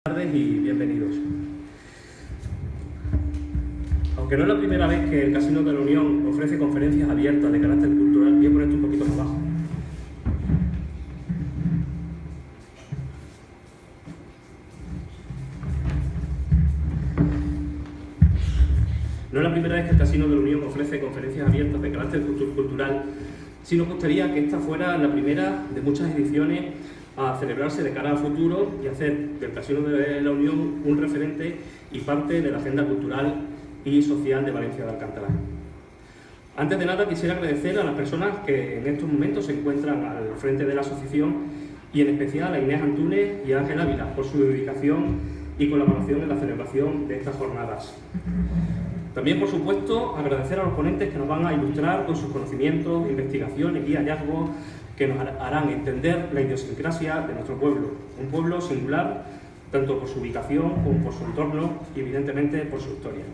Buenas tardes y bienvenidos. Aunque no es la primera vez que el Casino de la Unión ofrece conferencias abiertas de carácter cultural, voy a ponerte un poquito más abajo. No es la primera vez que el Casino de la Unión ofrece conferencias abiertas de carácter cultural, sí nos gustaría que esta fuera la primera de muchas ediciones a celebrarse de cara al futuro y hacer del Casino de la Unión un referente y parte de la agenda cultural y social de Valencia de Alcántara. Antes de nada quisiera agradecer a las personas que en estos momentos se encuentran al frente de la asociación y en especial a Inés Antúnez y a Ángel Ávila por su dedicación y colaboración en la celebración de estas jornadas. También, por supuesto, agradecer a los ponentes que nos van a ilustrar con sus conocimientos, investigaciones y hallazgos que nos harán entender la idiosincrasia de nuestro pueblo, un pueblo singular tanto por su ubicación como por su entorno y evidentemente por su historia.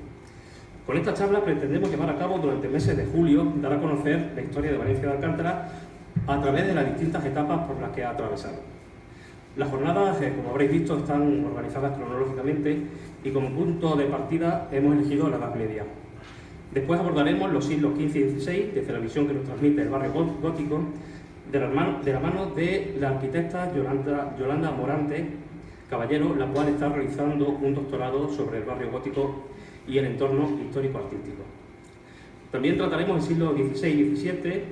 Con esta charla pretendemos llevar a cabo durante el mes de julio, dar a conocer la historia de Valencia de Alcántara a través de las distintas etapas por las que ha atravesado. Las jornadas, como habréis visto, están organizadas cronológicamente y como punto de partida hemos elegido la Edad Media. Después abordaremos los siglos XV y XVI desde la visión que nos transmite el barrio gótico de la mano de la arquitecta Yolanda Morante Caballero, la cual está realizando un doctorado sobre el barrio gótico y el entorno histórico-artístico. También trataremos el siglo XVI y XVII,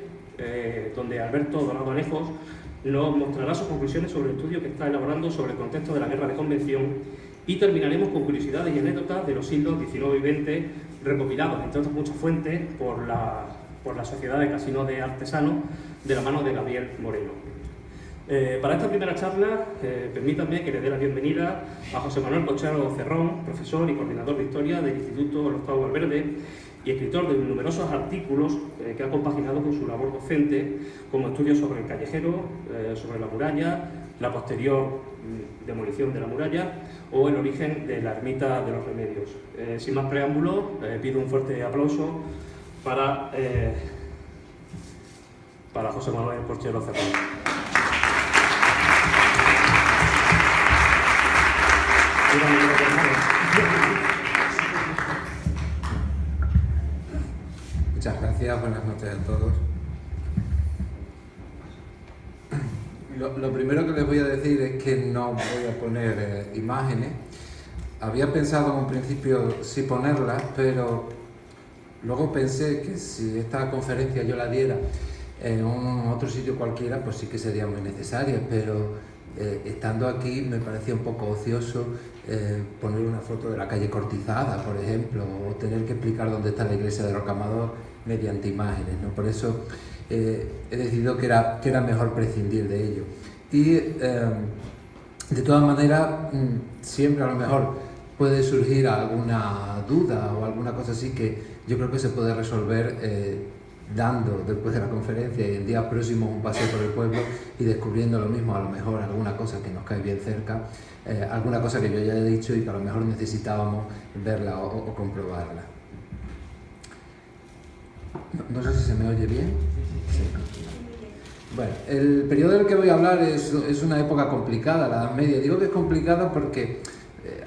donde Alberto Dorado Anejos nos mostrará sus conclusiones sobre el estudio que está elaborando sobre el contexto de la Guerra de Convención, y terminaremos con curiosidades y anécdotas de los siglos XIX y XX, recopilados, entre otras muchas fuentes, por la Sociedad de Casinos de Artesanos, de la mano de Gabriel Moreno. Para esta primera charla, permítanme que le dé la bienvenida a José Manuel Cochero Cerrón, profesor y coordinador de Historia del Instituto Gustavo Valverde y escritor de numerosos artículos que ha compaginado con su labor docente, como estudios sobre el callejero, sobre la muralla, la posterior demolición de la muralla o el origen de la ermita de los Remedios. Sin más preámbulos, pido un fuerte aplauso para José Manuel Cochero Cerrón. Muchas gracias, buenas noches a todos. Lo primero que les voy a decir es que no voy a poner imágenes. Había pensado en un principio sí ponerlas, pero luego pensé que si esta conferencia yo la diera en otro sitio cualquiera, pues sí que sería muy necesaria, pero estando aquí me parecía un poco ocioso poner una foto de la calle Cortizada, por ejemplo, o tener que explicar dónde está la iglesia de Rocamadour mediante imágenes, ¿no? Por eso he decidido que era mejor prescindir de ello. Y de todas maneras, siempre a lo mejor puede surgir alguna duda o alguna cosa así que yo creo que se puede resolver dando después de la conferencia y el día próximo un paseo por el pueblo y descubriendo lo mismo, a lo mejor alguna cosa que nos cae bien cerca, alguna cosa que yo ya he dicho y que a lo mejor necesitábamos verla o comprobarla. No sé si se me oye bien. Sí. Bueno, el periodo del que voy a hablar es una época complicada, la Edad Media. Digo que es complicada porque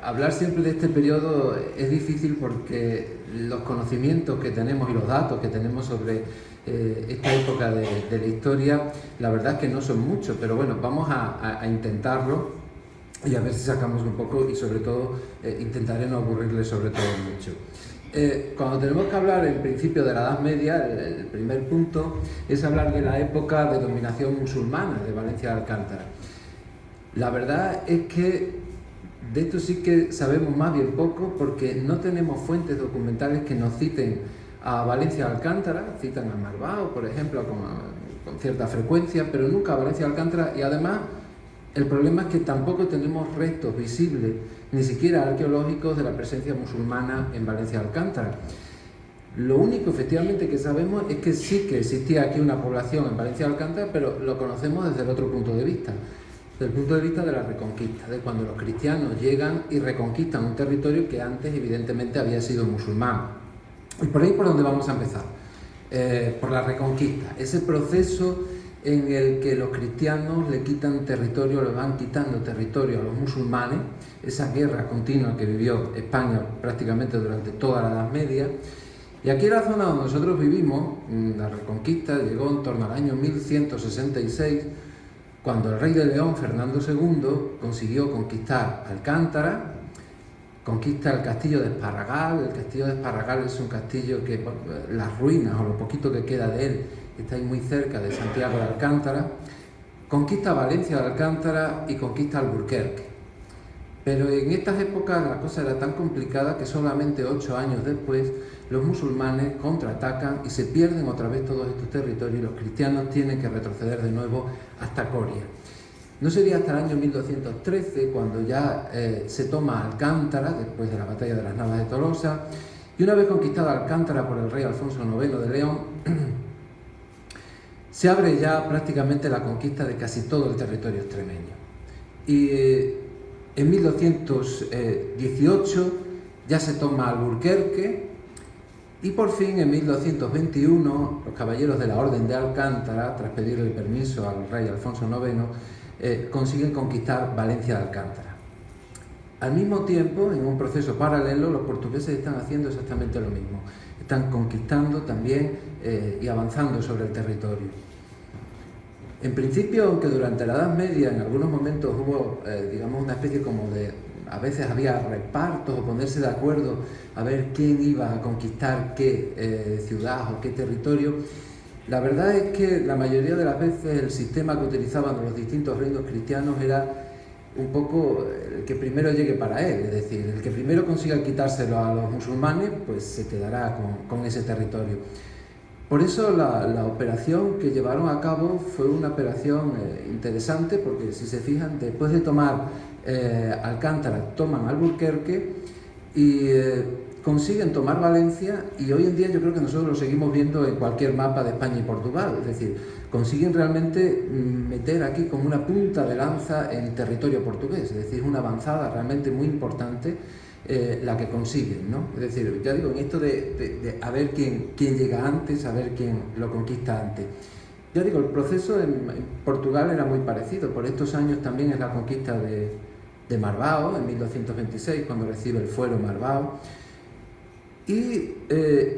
hablar siempre de este periodo es difícil porque los conocimientos que tenemos y los datos que tenemos sobre esta época de la historia, la verdad es que no son muchos, pero bueno, vamos a intentarlo y a ver si sacamos un poco y sobre todo intentaré no aburrirles sobre todo mucho. Cuando tenemos que hablar en principio de la Edad Media, el primer punto es hablar de la época de dominación musulmana de Valencia de Alcántara. La verdad es que de esto sí que sabemos más bien poco porque no tenemos fuentes documentales que nos citen a Valencia de Alcántara, citan a Marbao, por ejemplo, con cierta frecuencia, pero nunca a Valencia de Alcántara, y además el problema es que tampoco tenemos restos visibles, ni siquiera arqueológicos, de la presencia musulmana en Valencia de Alcántara. Lo único efectivamente que sabemos es que sí que existía aquí una población en Valencia de Alcántara, pero lo conocemos desde el otro punto de vista. Desde el punto de vista de la reconquista, de cuando los cristianos llegan y reconquistan un territorio que antes evidentemente había sido musulmán. Y por ahí por donde vamos a empezar, por la reconquista, ese proceso en el que los cristianos le quitan territorio, le van quitando territorio a los musulmanes, esa guerra continua que vivió España prácticamente durante toda la Edad Media. Y aquí en la zona donde nosotros vivimos, la Reconquista llegó en torno al año 1166, cuando el rey de León, Fernando II, consiguió conquistar Alcántara, conquista el castillo de Esparragal. El castillo de Esparragal es un castillo que, bueno, las ruinas o lo poquito que queda de él está ahí muy cerca de Santiago de Alcántara, conquista Valencia de Alcántara y conquista Alburquerque. Pero en estas épocas la cosa era tan complicada que solamente 8 años después los musulmanes contraatacan y se pierden otra vez todos estos territorios y los cristianos tienen que retroceder de nuevo hasta Coria. No sería hasta el año 1213 cuando ya se toma Alcántara, después de la batalla de las Navas de Tolosa, y una vez conquistada Alcántara por el rey Alfonso IX de León, se abre ya prácticamente la conquista de casi todo el territorio extremeño. Y en 1218 ya se toma Alburquerque y por fin en 1221 los caballeros de la Orden de Alcántara, tras pedirle permiso al rey Alfonso IX, consiguen conquistar Valencia de Alcántara. Al mismo tiempo, en un proceso paralelo, los portugueses están haciendo exactamente lo mismo. Están conquistando también y avanzando sobre el territorio. En principio, aunque durante la Edad Media en algunos momentos hubo, digamos, una especie como de... A veces había repartos o ponerse de acuerdo a ver quién iba a conquistar qué ciudad o qué territorio, la verdad es que la mayoría de las veces el sistema que utilizaban los distintos reinos cristianos era un poco el que primero llegue para él, es decir, el que primero consiga quitárselo a los musulmanes, pues se quedará con ese territorio. Por eso la operación que llevaron a cabo fue una operación interesante, porque si se fijan, después de tomar Alcántara, toman Alburquerque y consiguen tomar Valencia, y hoy en día yo creo que nosotros lo seguimos viendo en cualquier mapa de España y Portugal, es decir, consiguen realmente meter aquí como una punta de lanza en territorio portugués, es decir, una avanzada realmente muy importante la que consiguen, ¿no? Es decir, ya digo, en esto de a ver quién llega antes, a ver quién lo conquista antes. Ya digo, el proceso en Portugal era muy parecido. Por estos años también es la conquista de Marbao, en 1226, cuando recibe el fuero Marbao. Y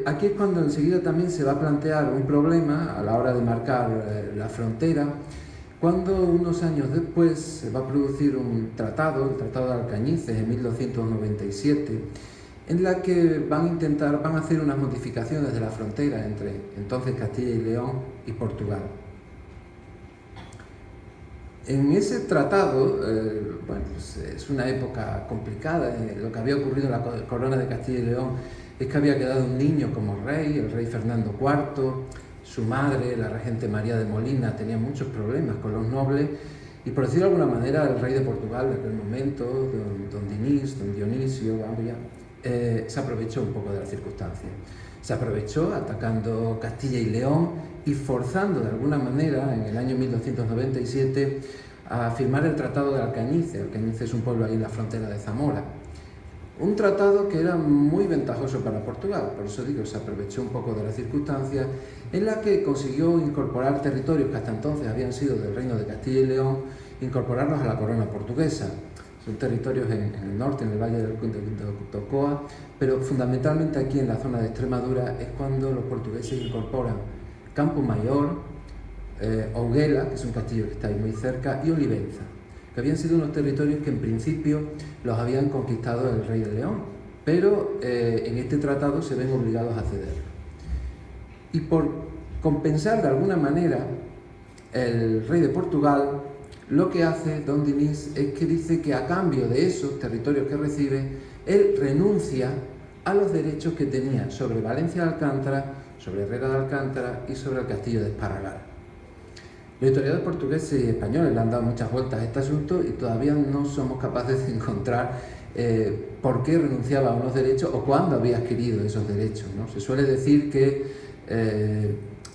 aquí es cuando enseguida también se va a plantear un problema a la hora de marcar la frontera, cuando unos años después se va a producir un tratado, el Tratado de Alcañices, en 1297, en la que van a hacer unas modificaciones de la frontera entre entonces Castilla y León y Portugal. En ese tratado, bueno, pues es una época complicada. Lo que había ocurrido en la corona de Castilla y León es que había quedado un niño como rey, el rey Fernando IV. Su madre, la regente María de Molina, tenía muchos problemas con los nobles y, por decirlo de alguna manera, el rey de Portugal de aquel momento, don Dionisio, se aprovechó un poco de la circunstancia. Se aprovechó atacando Castilla y León y forzando de alguna manera en el año 1297 a firmar el Tratado de Alcañices. Alcañices es un pueblo ahí en la frontera de Zamora. Un tratado que era muy ventajoso para Portugal, por eso digo, se aprovechó un poco de las circunstancias, en la que consiguió incorporar territorios que hasta entonces habían sido del Reino de Castilla y León, incorporarlos a la corona portuguesa. Son territorios en el norte, en el valle del Tocoa, pero fundamentalmente aquí en la zona de Extremadura es cuando los portugueses incorporan Campo Mayor, Ouguela, que es un castillo que está ahí muy cerca, y Olivenza, que habían sido unos territorios que en principio los habían conquistado el rey de León, pero en este tratado se ven obligados a ceder. Y por compensar de alguna manera, el rey de Portugal lo que hace, don Diniz, es que dice que a cambio de esos territorios que recibe, él renuncia a los derechos que tenía sobre Valencia de Alcántara, sobre Herrera de Alcántara y sobre el castillo de Esparragal. Los historiadores portugueses y españoles le han dado muchas vueltas a este asunto y todavía no somos capaces de encontrar por qué renunciaba a unos derechos o cuándo había adquirido esos derechos, ¿no? Se suele decir que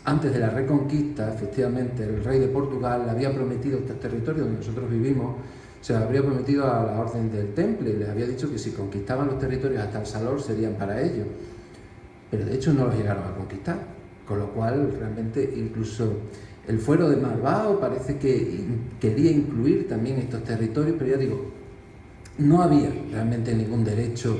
antes de la Reconquista, efectivamente, el rey de Portugal le había prometido este territorio donde nosotros vivimos, se lo habría prometido a la Orden del Temple y les había dicho que si conquistaban los territorios hasta el Salor serían para ellos, pero de hecho no los llegaron a conquistar, con lo cual realmente incluso El fuero de Malvao parece que quería incluir también estos territorios, pero ya digo, no había realmente ningún derecho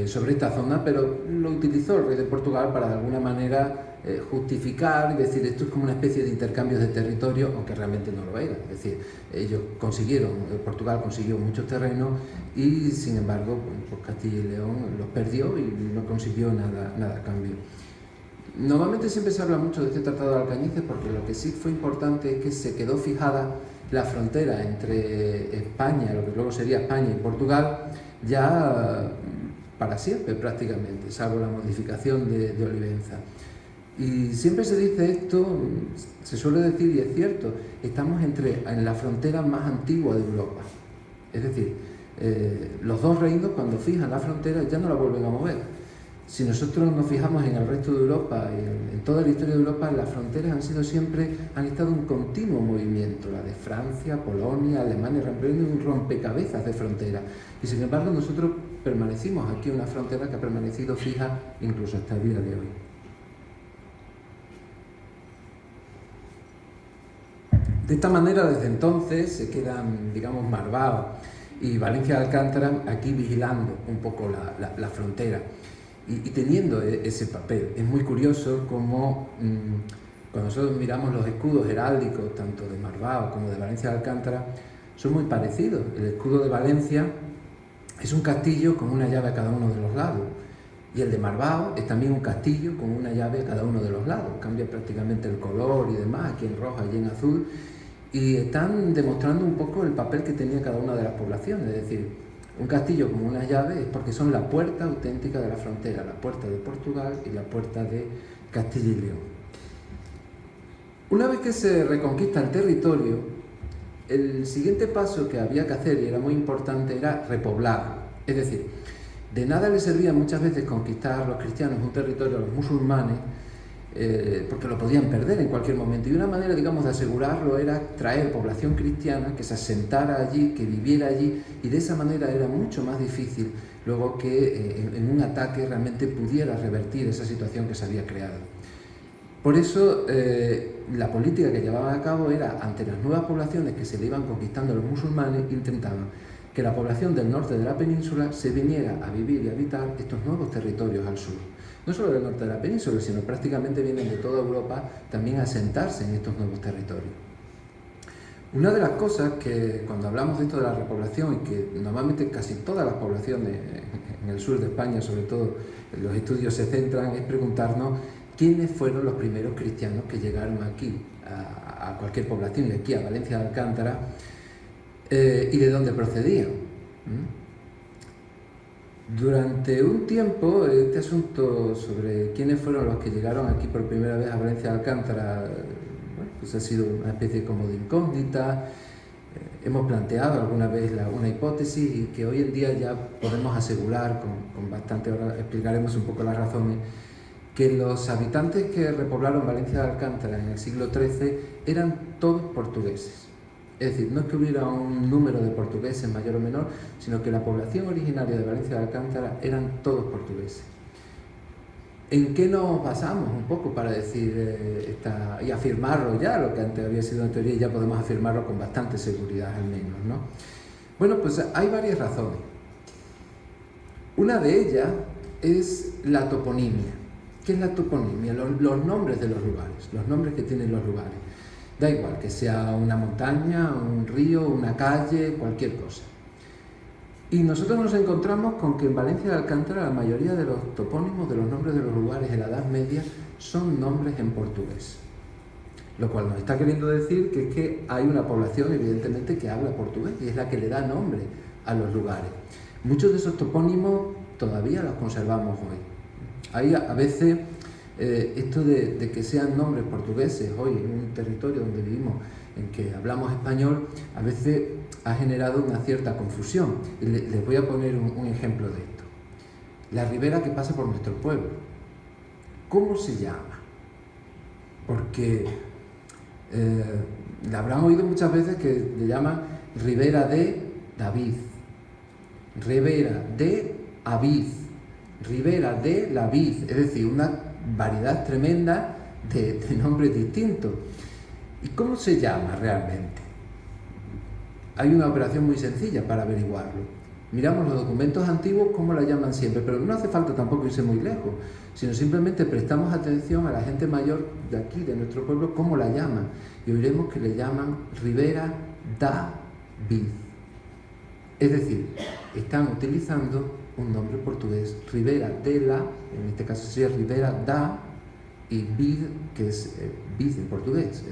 sobre esta zona, pero lo utilizó el rey de Portugal para de alguna manera justificar y decir esto es como una especie de intercambio de territorio, aunque realmente no lo era. Es decir, ellos Portugal consiguió muchos terrenos y sin embargo pues Castilla y León los perdió y no consiguió nada a cambio. Normalmente siempre se habla mucho de este Tratado de Alcañices porque lo que sí fue importante es que se quedó fijada la frontera entre España, lo que luego sería España y Portugal, ya para siempre prácticamente, salvo la modificación de Olivenza. Y siempre se dice esto, se suele decir y es cierto, estamos en la frontera más antigua de Europa. Es decir, los dos reinos cuando fijan la frontera ya no la vuelven a mover. Si nosotros nos fijamos en el resto de Europa y en toda la historia de Europa, las fronteras han estado en continuo movimiento, la de Francia, Polonia, Alemania, un rompecabezas de fronteras. Y sin embargo nosotros permanecimos aquí en una frontera que ha permanecido fija incluso hasta el día de hoy. De esta manera, desde entonces, se quedan, digamos, Malvao y Valencia de Alcántara aquí vigilando un poco la frontera y teniendo ese papel. Es muy curioso cómo cuando nosotros miramos los escudos heráldicos, tanto de Malvao como de Valencia de Alcántara, son muy parecidos. El escudo de Valencia es un castillo con una llave a cada uno de los lados, y el de Malvao es también un castillo con una llave a cada uno de los lados. Cambia prácticamente el color y demás, aquí en rojo, allí en azul, y están demostrando un poco el papel que tenía cada una de las poblaciones. Es decir, un castillo con una llave es porque son la puerta auténtica de la frontera, la puerta de Portugal y la puerta de Castilla y León. Una vez que se reconquista el territorio, el siguiente paso que había que hacer, y era muy importante, era repoblarlo. Es decir, de nada les servía muchas veces conquistar a los cristianos un territorio a los musulmanes, porque lo podían perder en cualquier momento. Y una manera, digamos, de asegurarlo era traer población cristiana que se asentara allí, que viviera allí, y de esa manera era mucho más difícil luego que en un ataque realmente pudiera revertir esa situación que se había creado. Por eso la política que llevaban a cabo era, ante las nuevas poblaciones que se le iban conquistando a los musulmanes, intentaban que la población del norte de la península se viniera a vivir y a habitar estos nuevos territorios al sur. No solo del norte de la península, sino prácticamente vienen de toda Europa también a asentarse en estos nuevos territorios. Una de las cosas que cuando hablamos de esto de la repoblación, y que normalmente casi todas las poblaciones en el sur de España, sobre todo los estudios se centran, es preguntarnos quiénes fueron los primeros cristianos que llegaron aquí, a cualquier población, de aquí a Valencia de Alcántara, y de dónde procedían. Durante un tiempo, este asunto sobre quiénes fueron los que llegaron aquí por primera vez a Valencia de Alcántara, bueno, pues ha sido una especie como de incógnita. Hemos planteado alguna vez una hipótesis y que hoy en día ya podemos asegurar con bastante, ahora explicaremos un poco las razones, que los habitantes que repoblaron Valencia de Alcántara en el siglo XIII eran todos portugueses. Es decir, no es que hubiera un número de portugueses mayor o menor, sino que la población originaria de Valencia de Alcántara eran todos portugueses. ¿En qué nos basamos un poco para decir y afirmarlo ya, lo que antes había sido una teoría, y ya podemos afirmarlo con bastante seguridad al menos, ¿no? Bueno, pues hay varias razones. Una de ellas es la toponimia. ¿Qué es la toponimia? Los nombres de los lugares, los nombres que tienen los lugares. Da igual que sea una montaña, un río, una calle, cualquier cosa. Y nosotros nos encontramos con que en Valencia de Alcántara la mayoría de los topónimos, de los nombres de los lugares en la Edad Media, son nombres en portugués. Lo cual nos está queriendo decir que es que hay una población, evidentemente, que habla portugués y es la que le da nombre a los lugares. Muchos de esos topónimos todavía los conservamos hoy. Hay a veces esto de que sean nombres portugueses hoy en un territorio donde vivimos, en que hablamos español, a veces ha generado una cierta confusión. Y les voy a poner un ejemplo de esto. La ribera que pasa por nuestro pueblo, ¿cómo se llama? Porque la habrán oído muchas veces que le llaman Ribera de David, Ribera de Aviz, Ribera de la Vid, es decir, una variedad tremenda de nombres distintos. ¿Y cómo se llama realmente? Hay una operación muy sencilla para averiguarlo. Miramos los documentos antiguos, cómo la llaman siempre, pero no hace falta tampoco irse muy lejos, sino simplemente prestamos atención a la gente mayor de aquí, de nuestro pueblo, cómo la llaman. Y oiremos que le llaman Ribera da Vid. Es decir, están utilizando un nombre portugués, Ribera de la, en este caso sería Ribera da, y vid, que es vid en portugués,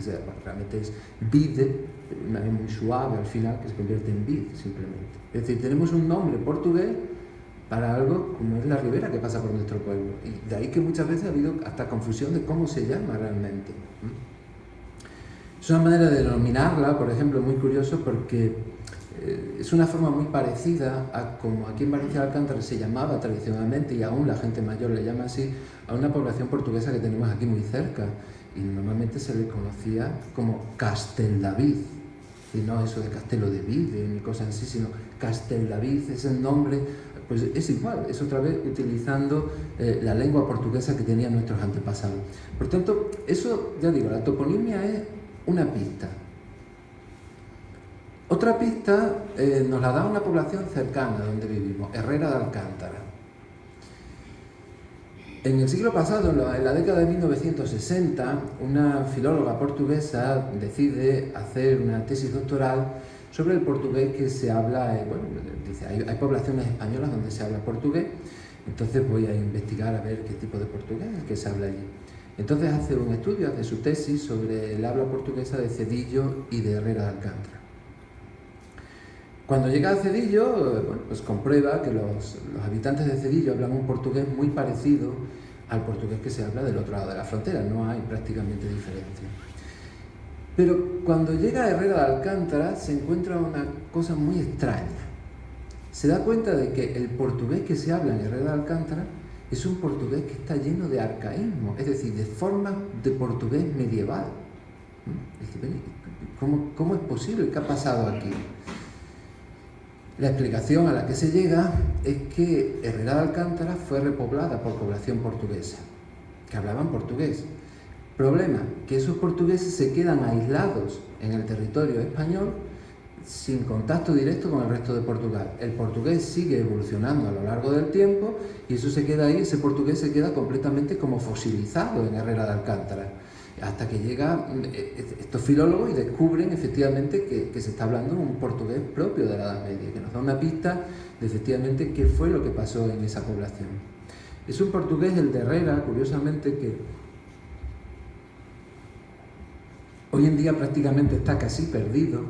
realmente es vide, una vez muy suave al final, que se convierte en vid simplemente. Es decir, tenemos un nombre portugués para algo como es la ribera que pasa por nuestro pueblo, y de ahí que muchas veces ha habido hasta confusión de cómo se llama realmente. Es una manera de denominarla, por ejemplo, muy curioso, porque es una forma muy parecida a como aquí en Valencia de Alcántara se llamaba tradicionalmente, y aún la gente mayor le llama así, a una población portuguesa que tenemos aquí muy cerca, y normalmente se le conocía como Casteldavid, y no eso de Castelo de Vide ni cosas así, sino Casteldavid es el nombre, pues es igual, es otra vez utilizando la lengua portuguesa que tenían nuestros antepasados. Por tanto, eso, ya digo, la toponimia es una pista. Otra pista nos la da una población cercana a donde vivimos, Herrera de Alcántara. En el siglo pasado, en la década de 1960, una filóloga portuguesa decide hacer una tesis doctoral sobre el portugués que se habla, dice, hay poblaciones españolas donde se habla portugués, entonces voy a investigar a ver qué tipo de portugués es que se habla allí. Entonces hace un estudio, hace su tesis sobre el habla portuguesa de Cedillo y de Herrera de Alcántara. Cuando llega a Cedillo, pues comprueba que los habitantes de Cedillo hablan un portugués muy parecido al portugués que se habla del otro lado de la frontera, no hay prácticamente diferencia. Pero cuando llega a Herrera de Alcántara se encuentra una cosa muy extraña. Se da cuenta de que el portugués que se habla en Herrera de Alcántara es un portugués que está lleno de arcaísmo, es decir, de formas de portugués medieval. ¿Cómo es posible? ¿Qué ha pasado aquí? La explicación a la que se llega es que Herrera de Alcántara fue repoblada por población portuguesa, que hablaban portugués. Problema, que esos portugueses se quedan aislados en el territorio español sin contacto directo con el resto de Portugal. El portugués sigue evolucionando a lo largo del tiempo y eso se queda ahí, ese portugués se queda completamente como fosilizado en Herrera de Alcántara. Hasta que llegan estos filólogos y descubren efectivamente que se está hablando un portugués propio de la Edad Media, que nos da una pista de efectivamente qué fue lo que pasó en esa población. Es un portugués, el de Herrera, curiosamente, que hoy en día prácticamente está casi perdido,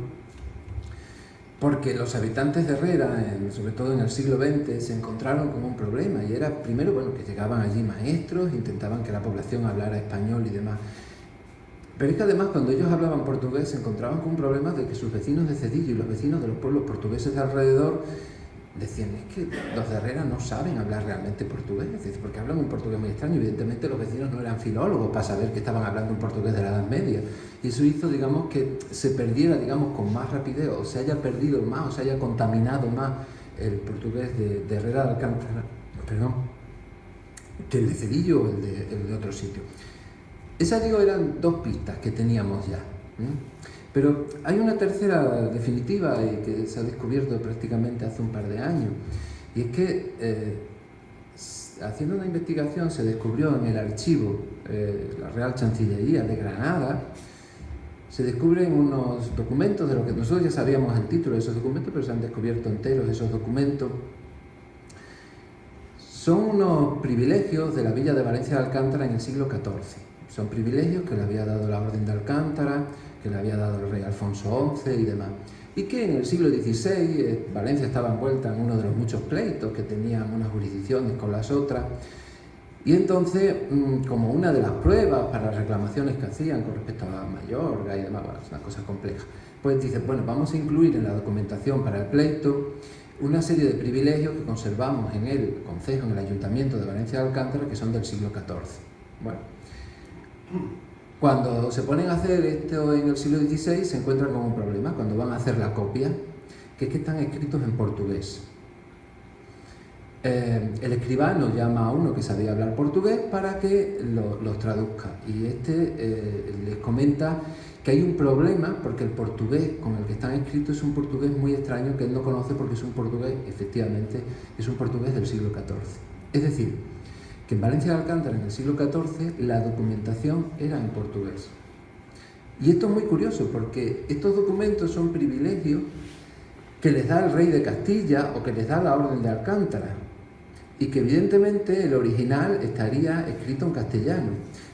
porque los habitantes de Herrera, sobre todo en el siglo XX, se encontraron con un problema, y era primero que llegaban allí maestros, intentaban que la población hablara español y demás. Pero es que además cuando ellos hablaban portugués se encontraban con un problema de que sus vecinos de Cedillo y los vecinos de los pueblos portugueses de alrededor decían, es que los de Herrera no saben hablar realmente portugués, es decir, porque hablan un portugués muy extraño. Evidentemente los vecinos no eran filólogos para saber que estaban hablando un portugués de la Edad Media, y eso hizo, digamos, que se perdiera, digamos, con más rapidez, o se haya perdido más, o se haya contaminado más el portugués de Herrera de Alcántara, que el de Cedillo o el de otro sitio. Esas, digo, eran dos pistas que teníamos ya. Pero hay una tercera definitiva y que se ha descubierto prácticamente hace un par de años. Y es que haciendo una investigación se descubrió en el archivo la Real Chancillería de Granada, se descubren unos documentos de los que nosotros ya sabíamos el título de esos documentos, pero se han descubierto enteros esos documentos. Son unos privilegios de la villa de Valencia de Alcántara en el siglo XIV. Son privilegios que le había dado la Orden de Alcántara, que le había dado el rey Alfonso XI y demás. Y que en el siglo XVI Valencia estaba envuelta en uno de los muchos pleitos que tenían unas jurisdicciones con las otras. Y entonces, como una de las pruebas para las reclamaciones que hacían con respecto a Mayorga y demás, es una cosa compleja, pues dice, bueno, vamos a incluir en la documentación para el pleito una serie de privilegios que conservamos en el concejo, en el Ayuntamiento de Valencia de Alcántara, que son del siglo XIV. Bueno, cuando se ponen a hacer esto en el siglo XVI se encuentran con un problema, cuando van a hacer la copia, que es que están escritos en portugués. El escribano llama a uno que sabía hablar portugués para que los traduzca, y les comenta que hay un problema porque el portugués con el que están escritos es un portugués muy extraño que él no conoce porque es un portugués, efectivamente, es un portugués del siglo XIV. Es decir, que en Valencia de Alcántara en el siglo XIV la documentación era en portugués. Y esto es muy curioso porque estos documentos son privilegios que les da el rey de Castilla o que les da la Orden de Alcántara y que evidentemente el original estaría escrito en castellano,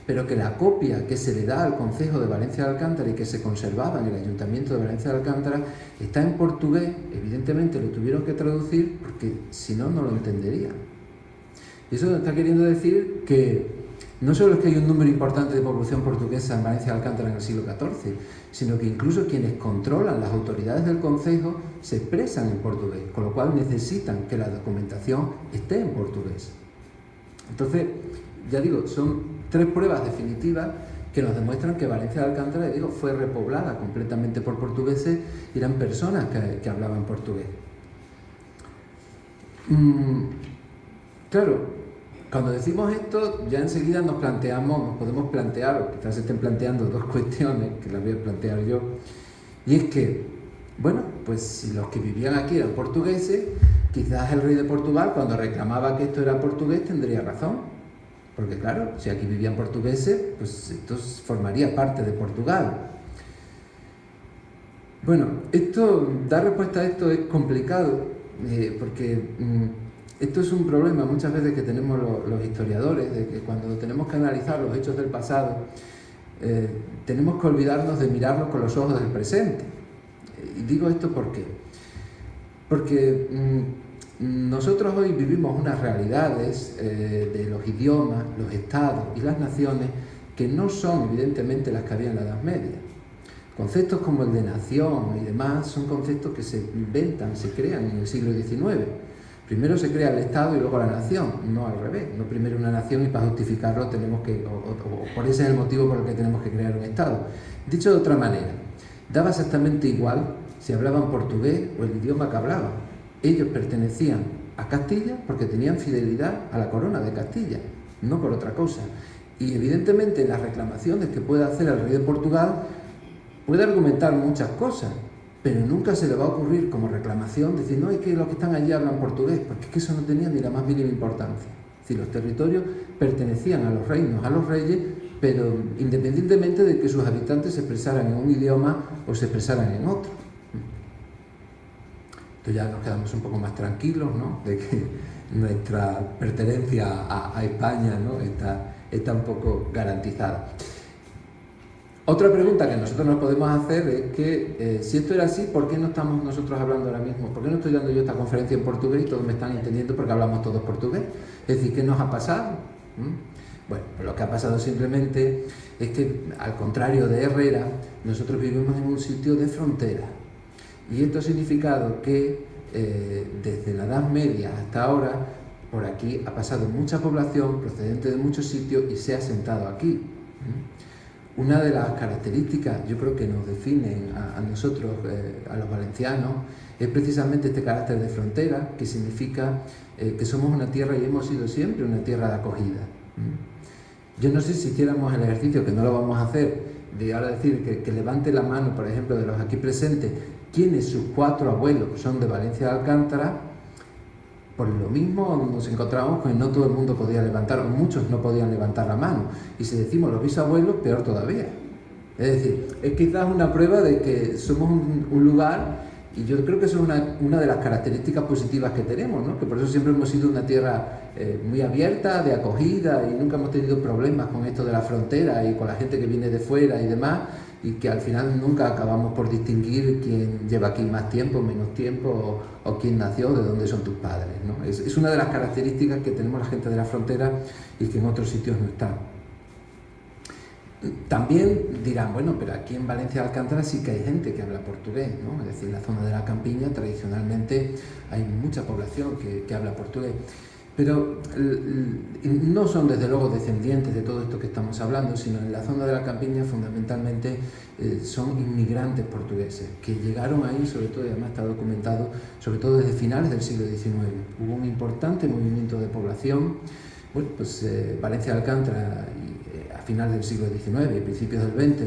pero que la copia que se le da al Concejo de Valencia de Alcántara y que se conservaba en el Ayuntamiento de Valencia de Alcántara está en portugués. Evidentemente lo tuvieron que traducir porque si no, no lo entenderían. Y eso nos está queriendo decir que no solo es que hay un número importante de población portuguesa en Valencia de Alcántara en el siglo XIV, sino que incluso quienes controlan las autoridades del concejo se expresan en portugués, con lo cual necesitan que la documentación esté en portugués. Entonces, ya digo, son 3 pruebas definitivas que nos demuestran que Valencia de Alcántara, digo, fue repoblada completamente por portugueses y eran personas que hablaban portugués. Claro, cuando decimos esto, ya enseguida nos podemos plantear, o quizás se estén planteando 2 cuestiones, que las voy a plantear yo, y es que, bueno, pues si los que vivían aquí eran portugueses, quizás el rey de Portugal, cuando reclamaba que esto era portugués, tendría razón, porque claro, si aquí vivían portugueses, pues esto formaría parte de Portugal. Bueno, dar respuesta a esto es complicado, porque esto es un problema muchas veces que tenemos los historiadores, de que cuando tenemos que analizar los hechos del pasado, tenemos que olvidarnos de mirarlos con los ojos del presente. Y digo esto ¿por qué? Porque nosotros hoy vivimos unas realidades de los idiomas, los estados y las naciones que no son evidentemente las que había en la Edad Media. Conceptos como el de nación y demás son conceptos que se inventan, se crean en el siglo XIX. Primero se crea el Estado y luego la nación, no al revés. No primero una nación y para justificarlo tenemos que, o por ese es el motivo por el que tenemos que crear un Estado. Dicho de otra manera, daba exactamente igual si hablaban portugués o el idioma que hablaban. Ellos pertenecían a Castilla porque tenían fidelidad a la corona de Castilla, no por otra cosa. Y evidentemente las reclamaciones que pueda hacer el rey de Portugal puede argumentar muchas cosas, pero nunca se le va a ocurrir como reclamación decir, no, es que los que están allí hablan portugués, porque es que eso no tenía ni la más mínima importancia. Es decir, los territorios pertenecían a los reinos, a los reyes, pero independientemente de que sus habitantes se expresaran en un idioma o se expresaran en otro. Entonces ya nos quedamos un poco más tranquilos, ¿no?, de que nuestra pertenencia a España, ¿no?, está un poco garantizada. Otra pregunta que nosotros nos podemos hacer es que si esto era así, ¿por qué no estamos nosotros hablando ahora mismo? ¿Por qué no estoy dando yo esta conferencia en portugués y todos me están entendiendo porque hablamos todos portugués? Es decir, ¿qué nos ha pasado? Bueno, pues lo que ha pasado simplemente es que, al contrario de Herrera, nosotros vivimos en un sitio de frontera. Y esto ha significado que desde la Edad Media hasta ahora, por aquí ha pasado mucha población procedente de muchos sitios y se ha asentado aquí. Una de las características, yo creo que nos definen a nosotros, a los valencianos, es precisamente este carácter de frontera, que significa que somos una tierra y hemos sido siempre una tierra de acogida. Yo no sé si hiciéramos el ejercicio, que no lo vamos a hacer, de ahora decir que levante la mano, por ejemplo, de los aquí presentes, quienes sus 4 abuelos son de Valencia de Alcántara. Por lo mismo nos encontramos con que no todo el mundo podía levantar, o muchos no podían levantar la mano. Y si decimos los bisabuelos, peor todavía. Es decir, es quizás una prueba de que somos un lugar, y yo creo que eso es una de las características positivas que tenemos, ¿no?, que por eso siempre hemos sido una tierra muy abierta, de acogida, y nunca hemos tenido problemas con esto de la frontera y con la gente que viene de fuera y demás, y que al final nunca acabamos por distinguir quién lleva aquí más tiempo, menos tiempo, o quién nació, de dónde son tus padres, ¿no? Es una de las características que tenemos la gente de la frontera y que en otros sitios no está. También dirán, bueno, pero aquí en Valencia de Alcántara sí que hay gente que habla portugués, ¿no? Es decir, en la zona de la campiña tradicionalmente hay mucha población que habla portugués. Pero no son desde luego descendientes de todo esto que estamos hablando, sino en la zona de la campiña fundamentalmente son inmigrantes portugueses que llegaron ahí, sobre todo, y además está documentado, sobre todo desde finales del siglo XIX. Hubo un importante movimiento de población. Bueno, pues Valencia de Alcántara a final del siglo XIX y principios del XX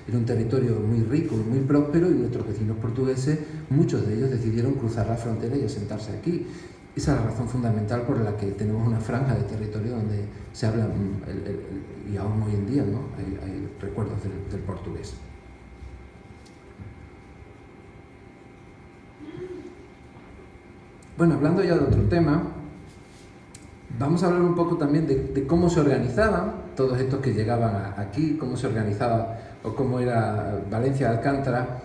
era un territorio muy rico y muy próspero, y nuestros vecinos portugueses, muchos de ellos decidieron cruzar la frontera y asentarse aquí. Esa es la razón fundamental por la que tenemos una franja de territorio donde se habla, y aún hoy en día, ¿no?, hay recuerdos del portugués. Bueno, hablando ya de otro tema, vamos a hablar un poco también de cómo se organizaban todos estos que llegaban aquí, cómo se organizaba o cómo era Valencia de Alcántara.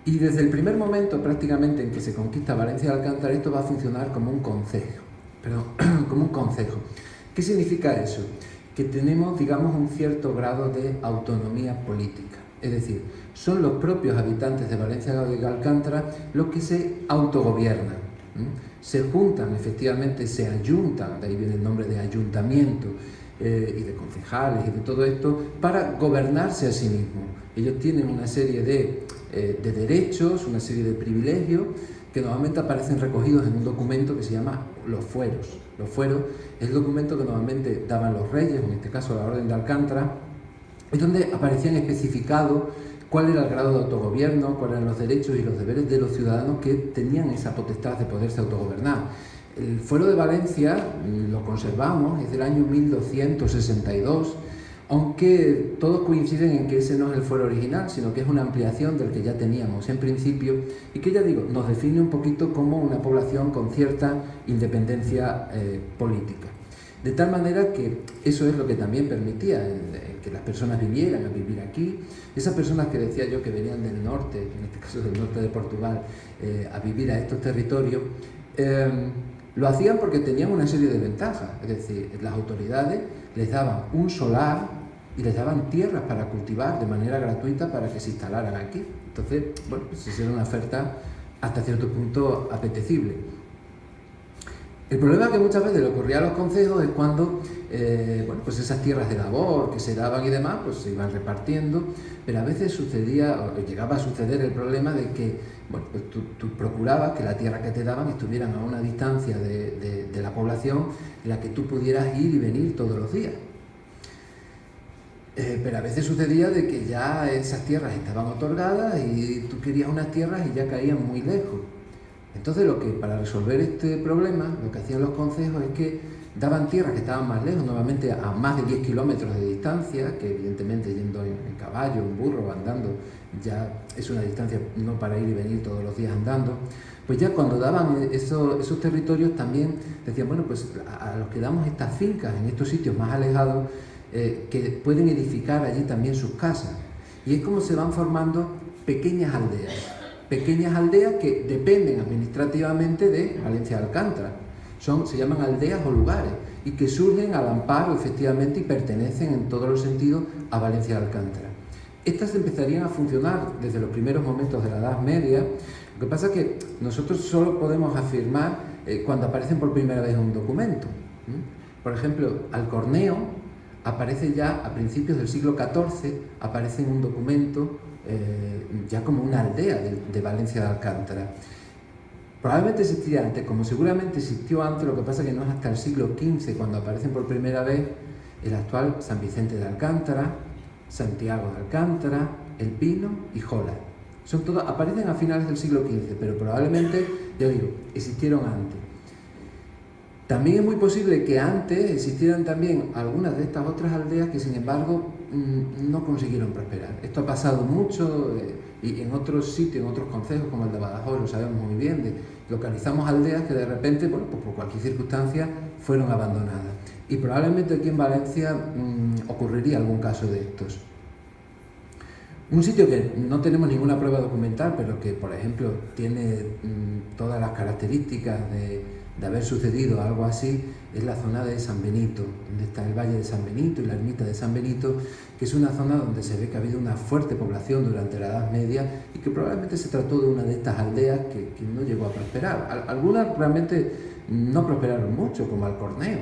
Y desde el primer momento prácticamente en que se conquista Valencia de Alcántara, esto va a funcionar como un concejo. Como un concejo. ¿Qué significa eso? Que tenemos, digamos, un cierto grado de autonomía política. Es decir, son los propios habitantes de Valencia de Alcántara los que se autogobiernan. Se juntan, efectivamente, se ayuntan, de ahí viene el nombre de ayuntamiento, y de concejales y de todo esto, para gobernarse a sí mismos. Ellos tienen una serie de derechos, una serie de privilegios que normalmente aparecen recogidos en un documento que se llama los fueros. Los fueros es el documento que normalmente daban los reyes, en este caso la Orden de Alcántara, y donde aparecían especificados cuál era el grado de autogobierno, cuáles eran los derechos y los deberes de los ciudadanos que tenían esa potestad de poderse autogobernar. El Fuero de Valencia lo conservamos, es del año 1262, aunque todos coinciden en que ese no es el fuero original, sino que es una ampliación del que ya teníamos en principio, y que, ya digo, nos define un poquito como una población con cierta independencia política. De tal manera que eso es lo que también permitía que las personas vinieran a vivir aquí. Esas personas que decía yo que venían del norte, en este caso del norte de Portugal, a vivir a estos territorios, lo hacían porque tenían una serie de ventajas. Es decir, las autoridades les daban un solar y les daban tierras para cultivar de manera gratuita para que se instalaran aquí. Entonces, bueno, pues esa era una oferta hasta cierto punto apetecible. El problema que muchas veces le ocurría a los concejos es cuando bueno, pues esas tierras de labor que se daban y demás, pues se iban repartiendo, pero a veces sucedía, o llegaba a suceder el problema de que, bueno, pues tú procurabas que la tierra que te daban estuvieran a una distancia de la población en la que tú pudieras ir y venir todos los días. Pero a veces sucedía de que ya esas tierras estaban otorgadas y tú querías unas tierras y ya caían muy lejos. Entonces, para resolver este problema, lo que hacían los concejos es que daban tierras que estaban más lejos, normalmente a más de 10 kilómetros de distancia, que evidentemente yendo en caballo, en burro, andando, ya es una distancia no para ir y venir todos los días andando. Pues ya cuando daban esos territorios también decían, bueno, pues a los que damos estas fincas en estos sitios más alejados, que pueden edificar allí también sus casas. Y es como se van formando pequeñas aldeas que dependen administrativamente de Valencia de Alcántara. Se llaman aldeas o lugares, y que surgen al amparo, efectivamente, y pertenecen en todos los sentidos a Valencia de Alcántara. Estas empezarían a funcionar desde los primeros momentos de la Edad Media. Lo que pasa es que nosotros solo podemos afirmar cuando aparecen por primera vez en un documento. Por ejemplo, Alcorneo aparece ya a principios del siglo XIV, aparece en un documento ya como una aldea de Valencia de Alcántara. Probablemente existía antes, como seguramente existió antes, lo que pasa es que no es hasta el siglo XV cuando aparecen por primera vez el actual San Vicente de Alcántara, Santiago de Alcántara, El Pino y Jola. Aparecen a finales del siglo XV, pero probablemente, ya digo, existieron antes. También es muy posible que antes existieran también algunas de estas otras aldeas que, sin embargo, no consiguieron prosperar. Esto ha pasado mucho y en otros sitios, en otros concejos como el de Badajoz, lo sabemos muy bien, localizamos aldeas que de repente, bueno, pues por cualquier circunstancia fueron abandonadas. Y probablemente aquí en Valencia ocurriría algún caso de estos. Un sitio que no tenemos ninguna prueba documental, pero que, por ejemplo, tiene todas las características de haber sucedido algo así, es la zona de San Benito, donde está el Valle de San Benito y la ermita de San Benito, que es una zona donde se ve que ha habido una fuerte población durante la Edad Media y que probablemente se trató de una de estas aldeas que no llegó a prosperar. Algunas realmente no prosperaron mucho, como Alcorneo,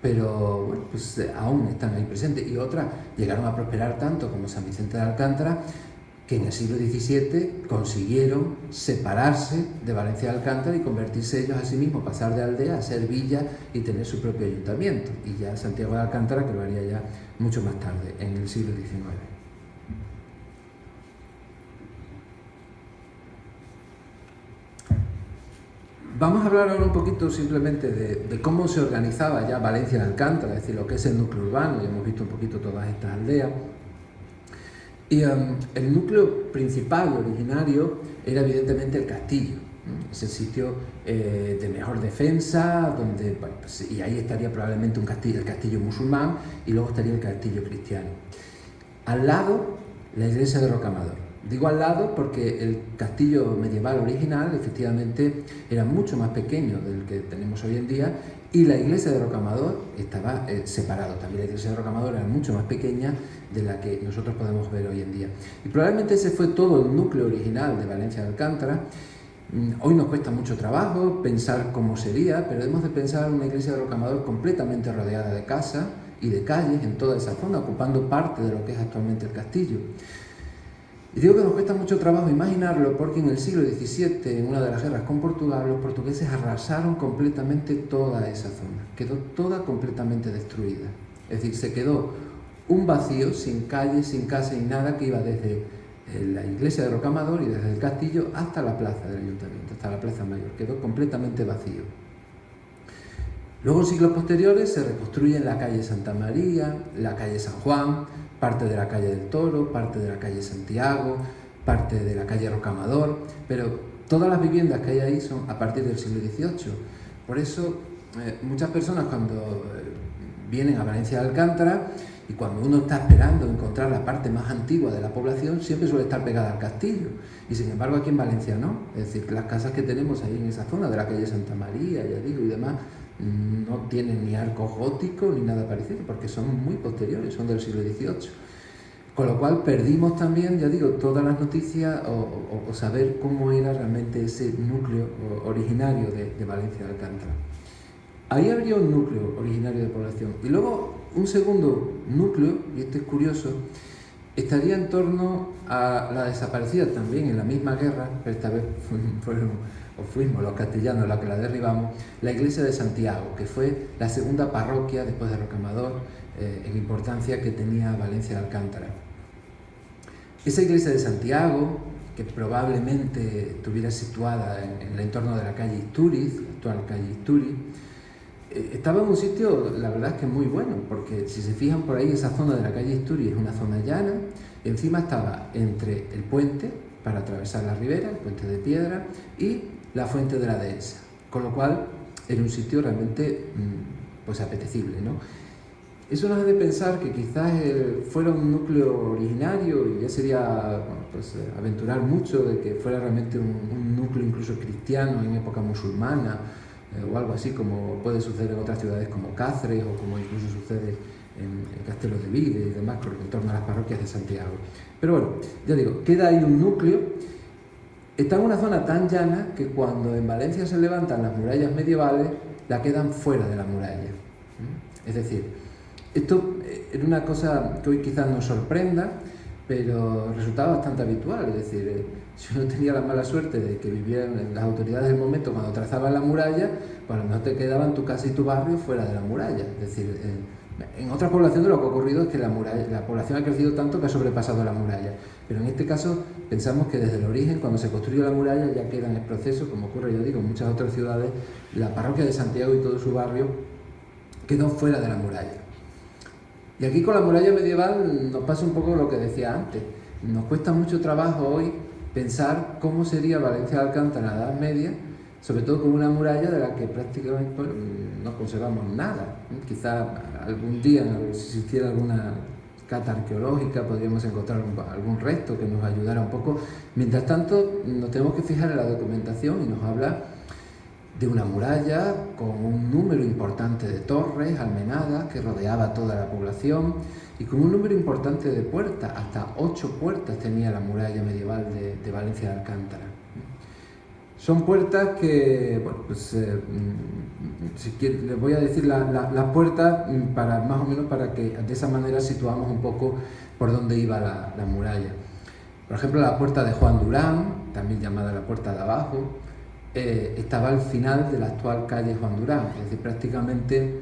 pero bueno, pues aún están ahí presentes, y otras llegaron a prosperar tanto como San Vicente de Alcántara, que en el siglo XVII consiguieron separarse de Valencia de Alcántara y convertirse ellos a sí mismos, pasar de aldea a ser villa y tener su propio ayuntamiento. Y ya Santiago de Alcántara, que lo haría ya mucho más tarde, en el siglo XIX. Vamos a hablar ahora un poquito simplemente de cómo se organizaba ya Valencia de Alcántara, es decir, lo que es el núcleo urbano. Ya hemos visto un poquito todas estas aldeas. Y el núcleo principal, originario, era evidentemente el castillo. Es el sitio de mejor defensa, donde, bueno, pues, y ahí estaría probablemente el castillo musulmán, y luego estaría el castillo cristiano. Al lado, la iglesia de Rocamadour. Digo al lado porque el castillo medieval original efectivamente era mucho más pequeño del que tenemos hoy en día, y la iglesia de Rocamadour estaba separado. También la iglesia de Rocamadour era mucho más pequeña de la que nosotros podemos ver hoy en día. Y probablemente ese fue todo el núcleo original de Valencia de Alcántara. Hoy nos cuesta mucho trabajo pensar cómo sería, pero hemos de pensar en una iglesia de Rocamadour completamente rodeada de casas y de calles en toda esa zona, ocupando parte de lo que es actualmente el castillo. Y digo que nos cuesta mucho trabajo imaginarlo porque en el siglo XVII, en una de las guerras con Portugal, los portugueses arrasaron completamente toda esa zona. Quedó toda completamente destruida. Es decir, se quedó un vacío, sin calles, sin casa y nada, que iba desde la iglesia de Rocamadour y desde el castillo hasta la plaza del ayuntamiento, hasta la plaza mayor. Quedó completamente vacío. Luego, en siglos posteriores, se reconstruyen la calle Santa María, la calle San Juan, parte de la calle del Toro, parte de la calle Santiago, parte de la calle Rocamadour, pero todas las viviendas que hay ahí son a partir del siglo XVIII. Por eso, muchas personas cuando vienen a Valencia de Alcántara y cuando uno está esperando encontrar la parte más antigua de la población, siempre suele estar pegada al castillo. Y sin embargo aquí en Valencia no. Es decir, las casas que tenemos ahí en esa zona de la calle Santa María, ya digo, y demás, no tienen ni arcos góticos ni nada parecido, porque son muy posteriores, son del siglo XVIII. Con lo cual perdimos también, ya digo, todas las noticias o saber cómo era realmente ese núcleo originario de Valencia de Alcántara. Ahí habría un núcleo originario de población. Y luego un segundo núcleo, y este es curioso, estaría en torno a la desaparecida también en la misma guerra, pero esta vez fuimos los castellanos los que la derribamos, la iglesia de Santiago, que fue la segunda parroquia después de Rocamadour en importancia que tenía Valencia de Alcántara. Esa iglesia de Santiago, que probablemente estuviera situada en el entorno de la calle Istúriz, la actual calle Istúriz, estaba en un sitio, la verdad es que muy bueno, porque si se fijan por ahí, esa zona de la calle Istúriz es una zona llana, encima estaba entre el puente para atravesar la ribera, el puente de piedra, y la fuente de la dehesa, con lo cual era un sitio realmente pues apetecible, ¿no? Eso nos hace pensar que quizás fuera un núcleo originario, y ya sería pues, aventurar mucho de que fuera realmente un núcleo incluso cristiano en época musulmana, o algo así como puede suceder en otras ciudades como Cáceres o como incluso sucede en Castelo de Vide y demás, en torno a las parroquias de Santiago. Pero bueno, ya digo, queda ahí un núcleo. Está en una zona tan llana que cuando en Valencia se levantan las murallas medievales, la quedan fuera de la muralla. Es decir, esto era una cosa que hoy quizás nos sorprenda, pero resultaba bastante habitual. Es decir, si uno tenía la mala suerte de que vivían las autoridades del momento cuando trazaban la muralla, pues a lo mejor te quedaban tu casa y tu barrio fuera de la muralla. Es decir, en otras poblaciones lo que ha ocurrido es que la población ha crecido tanto que ha sobrepasado la muralla. Pero en este caso pensamos que desde el origen, cuando se construyó la muralla, ya queda en el proceso, como ocurre, ya digo, en muchas otras ciudades, la parroquia de Santiago y todo su barrio quedó fuera de la muralla. Y aquí con la muralla medieval nos pasa un poco lo que decía antes. Nos cuesta mucho trabajo hoy pensar cómo sería Valencia de Alcántara en la Edad Media, sobre todo con una muralla de la que prácticamente no conservamos nada. Quizá algún día, si se hiciera alguna cata arqueológica, podríamos encontrar algún resto que nos ayudara un poco. Mientras tanto, nos tenemos que fijar en la documentación y nos habla de una muralla con un número importante de torres, almenadas, que rodeaba toda la población, y con un número importante de puertas, hasta 8 puertas tenía la muralla medieval de Valencia de Alcántara. Son puertas que, bueno, pues les voy a decir las puertas para más o menos para que de esa manera situamos un poco por dónde iba la muralla. Por ejemplo, la puerta de Juan Durán, también llamada la puerta de abajo, estaba al final de la actual calle Juan Durán, es decir, prácticamente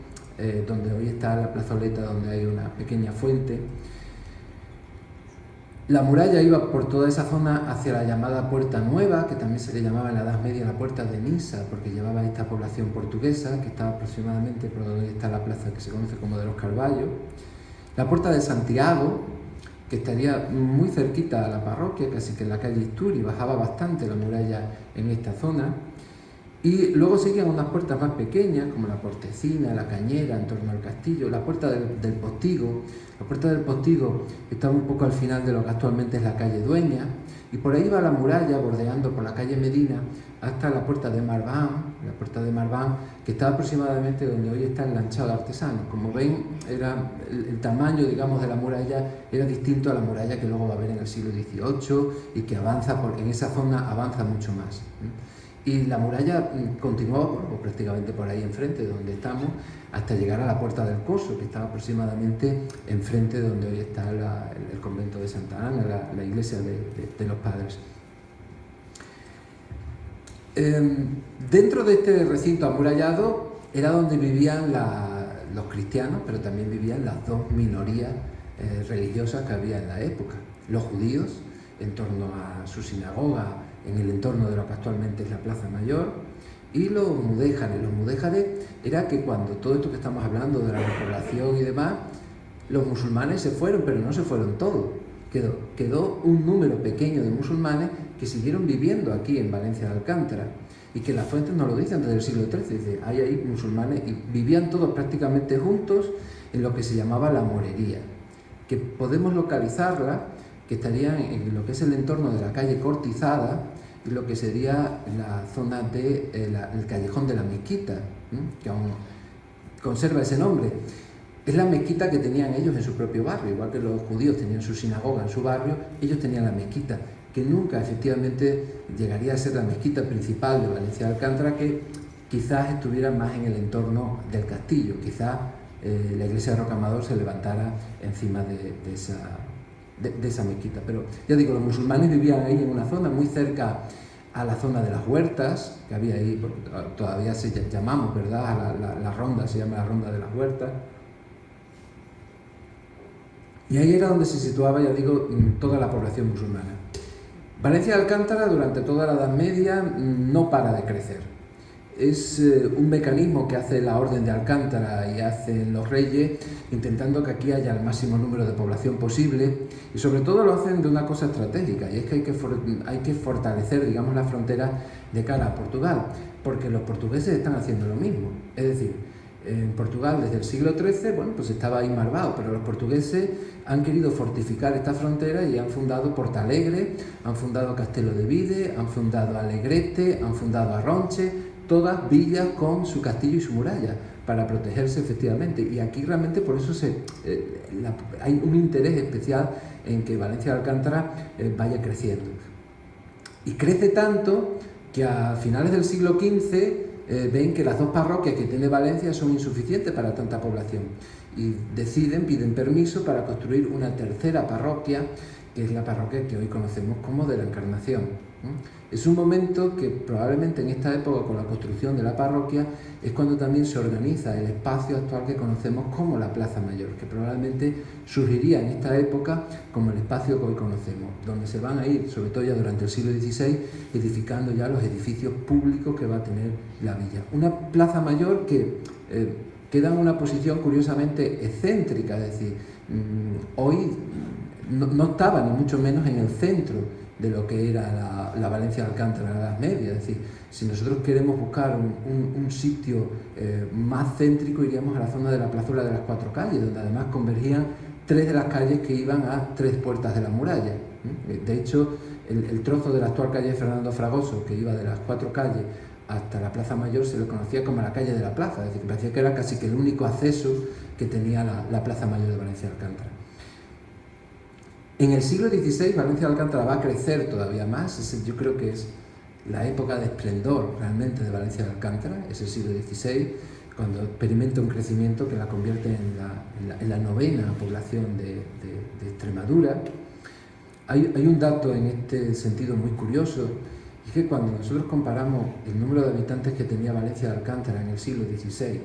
donde hoy está la plazoleta, donde hay una pequeña fuente. La muralla iba por toda esa zona hacia la llamada Puerta Nueva, que también se le llamaba en la Edad Media la Puerta de Nisa, porque llevaba esta población portuguesa, que estaba aproximadamente por donde está la plaza que se conoce como de los Carballos. La Puerta de Santiago, que estaría muy cerquita a la parroquia, casi que en la calle Isturi, bajaba bastante la muralla en esta zona. Y luego seguían unas puertas más pequeñas, como la Portecina, la Cañera, en torno al castillo, la puerta del Postigo. La puerta del Postigo estaba un poco al final de lo que actualmente es la calle Dueña, y por ahí va la muralla, bordeando por la calle Medina, hasta la puerta de Marván, que estaba aproximadamente donde hoy está el lanchado artesano. Como ven, era el tamaño, digamos, de la muralla era distinto a la muralla que luego va a haber en el siglo XVIII y que en esa zona avanza mucho más. Y la muralla continuó prácticamente por ahí enfrente, donde estamos, hasta llegar a la Puerta del Coso, que estaba aproximadamente enfrente de donde hoy está el convento de Santa Ana, la iglesia de los padres. Dentro de este recinto amurallado era donde vivían los cristianos, pero también vivían las dos minorías religiosas que había en la época. Los judíos, en torno a su sinagoga, en el entorno de lo que actualmente es la Plaza Mayor, y los mudéjares. Los mudéjares era que cuando todo esto que estamos hablando de la repoblación y demás, los musulmanes se fueron, pero no se fueron todos. Quedó un número pequeño de musulmanes que siguieron viviendo aquí en Valencia de Alcántara, y que las fuentes nos lo dicen desde el siglo XIII. Dice, hay ahí musulmanes y vivían todos prácticamente juntos en lo que se llamaba la morería, que podemos localizarla, que estarían en lo que es el entorno de la calle Cortizada y lo que sería la zona del callejón de la Mezquita, que aún conserva ese nombre. Es la mezquita que tenían ellos en su propio barrio, igual que los judíos tenían su sinagoga en su barrio, ellos tenían la mezquita, que nunca efectivamente llegaría a ser la mezquita principal de Valencia de Alcántara, que quizás estuviera más en el entorno del castillo, quizás la iglesia de Rocamador se levantara encima de esa mezquita. Pero ya digo, los musulmanes vivían ahí en una zona muy cerca a la zona de las huertas, que había ahí, todavía llamamos, ¿verdad? La ronda, se llama la ronda de las huertas. Y ahí era donde se situaba, ya digo, toda la población musulmana. Valencia de Alcántara durante toda la Edad Media no para de crecer. Es un mecanismo que hace la Orden de Alcántara y hacen los reyes, intentando que aquí haya el máximo número de población posible, y sobre todo lo hacen de una cosa estratégica, y es que hay que fortalecer, digamos, la frontera de cara a Portugal, porque los portugueses están haciendo lo mismo. Es decir, en Portugal desde el siglo XIII, bueno, pues estaba ahí Marvao, pero los portugueses han querido fortificar esta frontera y han fundado Portalegre, han fundado Castelo de Vide, han fundado Alegrete, han fundado Arronche, todas villas con su castillo y su muralla, para protegerse efectivamente. Y aquí realmente por eso hay un interés especial en que Valencia de Alcántara vaya creciendo. Y crece tanto que a finales del siglo XV ven que las dos parroquias que tiene Valencia son insuficientes para tanta población y piden permiso para construir una tercera parroquia, que es la parroquia que hoy conocemos como de la Encarnación. Es un momento que probablemente en esta época, con la construcción de la parroquia, es cuando también se organiza el espacio actual que conocemos como la Plaza Mayor, que probablemente surgiría en esta época como el espacio que hoy conocemos, donde se van a ir, sobre todo ya durante el siglo XVI, edificando ya los edificios públicos que va a tener la villa. Una Plaza Mayor que queda en una posición curiosamente excéntrica, es decir, hoy no estaba ni mucho menos en el centro de lo que era la Valencia de Alcántara en la Edad Media. Es decir, si nosotros queremos buscar un sitio más céntrico, iríamos a la zona de la plazuela de las Cuatro Calles, donde además convergían tres de las calles que iban a tres puertas de la muralla. De hecho, el trozo de la actual calle Fernando Fragoso, que iba de las Cuatro Calles hasta la Plaza Mayor, se le conocía como la calle de la plaza, es decir, parecía que era casi que el único acceso que tenía la Plaza Mayor de Valencia de Alcántara. En el siglo XVI Valencia de Alcántara va a crecer todavía más. Yo creo que es la época de esplendor realmente de Valencia de Alcántara, es el siglo XVI, cuando experimenta un crecimiento que la convierte en la novena población de Extremadura. Hay un dato en este sentido muy curioso, y es que cuando nosotros comparamos el número de habitantes que tenía Valencia de Alcántara en el siglo XVI